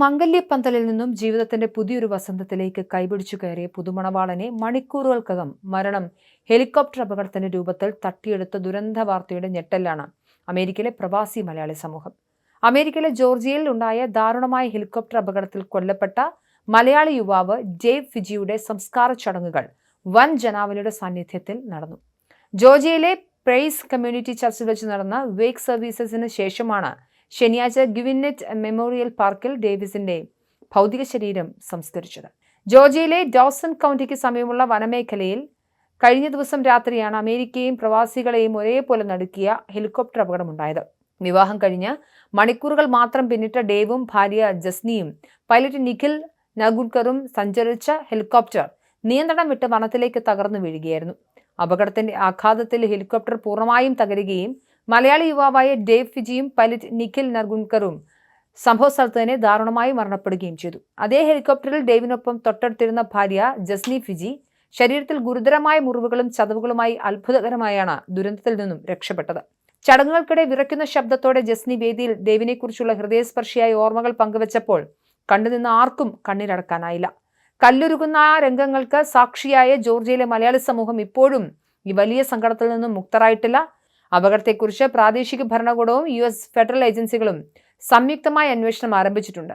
മംഗല്യപ്പന്തലിൽ നിന്നും ജീവിതത്തിന്റെ പുതിയൊരു വസന്തത്തിലേക്ക് കൈപിടിച്ചു കയറിയ പുതുമണവാളനെ മണിക്കൂറുകൾക്കകം മരണം ഹെലികോപ്റ്റർ അപകടത്തിന്റെ രൂപത്തിൽ തട്ടിയെടുത്ത ദുരന്ത വാർത്തയുടെ ഞെട്ടലാണ് അമേരിക്കയിലെ പ്രവാസി മലയാളി സമൂഹം. അമേരിക്കയിലെ ജോർജിയയിൽ ഉണ്ടായ ദാരുണമായ ഹെലികോപ്റ്റർ അപകടത്തിൽ കൊല്ലപ്പെട്ട മലയാളി യുവാവ് ഡേവ് ഫിജിയുടെ സംസ്കാര ചടങ്ങുകൾ വൻ ജനാവലിയുടെ സാന്നിധ്യത്തിൽ നടന്നു. ജോർജിയയിലെ പ്രൈസ് കമ്മ്യൂണിറ്റി ചർച്ചിൽ വെച്ച് നടന്ന വേക്ക് സർവീസസിന് ശേഷമാണ് ശനിയാഴ്ച ഗിവിനെറ്റ് മെമ്മോറിയൽ പാർക്കിൽ ഡേവിസിന്റെ ഭൗതിക ശരീരം സംസ്കരിച്ചത്. ജോർജിയയിലെ ഡോസൺ കൗണ്ടിക്ക് സമീപമുള്ള വനമേഖലയിൽ കഴിഞ്ഞ ദിവസം രാത്രിയാണ് അമേരിക്കയെയും പ്രവാസികളെയും ഒരേപോലെ നടുക്കിയ ഹെലികോപ്റ്റർ അപകടമുണ്ടായത്. വിവാഹം കഴിഞ്ഞ് മണിക്കൂറുകൾ മാത്രം പിന്നിട്ട ഡേവും ഭാര്യ ജസ്നിയും പൈലറ്റ് നിഖിൽ നഗുൺകറും സഞ്ചരിച്ച ഹെലികോപ്റ്റർ നിയന്ത്രണം വിട്ട് വനത്തിലേക്ക് തകർന്നു വീഴുകയായിരുന്നു. അപകടത്തിന്റെ ആഘാതത്തിൽ ഹെലികോപ്റ്റർ പൂർണ്ണമായും തകരുകയും മലയാളി യുവാവായ ഡേവ് ഫിജിയും പൈലറ്റ് നിഖിൽ നർഗുൺകറും സംഭവ സ്ഥലത്ത് തന്നെ ദാരുണമായി മരണപ്പെടുകയും ചെയ്തു. അതേ ഹെലികോപ്റ്ററിൽ ഡേവിനൊപ്പം തൊട്ടടുത്തിരുന്ന ഭാര്യ ജസ്നി ഫിജി ശരീരത്തിൽ ഗുരുതരമായ മുറിവുകളും ചതവുകളുമായി അത്ഭുതകരമായാണ് ദുരന്തത്തിൽ നിന്നും രക്ഷപ്പെട്ടത്. ചടങ്ങുകൾക്കിടെ വിറയ്ക്കുന്ന ശബ്ദത്തോടെ ജസ്നി വേദിയിൽ ഡേവിനെക്കുറിച്ചുള്ള ഹൃദയസ്പർശിയായ ഓർമ്മകൾ പങ്കുവച്ചപ്പോൾ കണ്ടുനിന്ന ആർക്കും കണ്ണീരടക്കാനായില്ല. കല്ലുരുകുന്ന ആ രംഗങ്ങൾക്ക് സാക്ഷിയായ ജോർജിയയിലെ മലയാളി സമൂഹം ഇപ്പോഴും ഈ വലിയ സങ്കടത്തിൽ നിന്നും മുക്തരായിട്ടില്ല. അപകടത്തെക്കുറിച്ച് പ്രാദേശിക ഭരണകൂടവും US ഫെഡറൽ ഏജൻസികളും സംയുക്തമായ അന്വേഷണം ആരംഭിച്ചിട്ടുണ്ട്.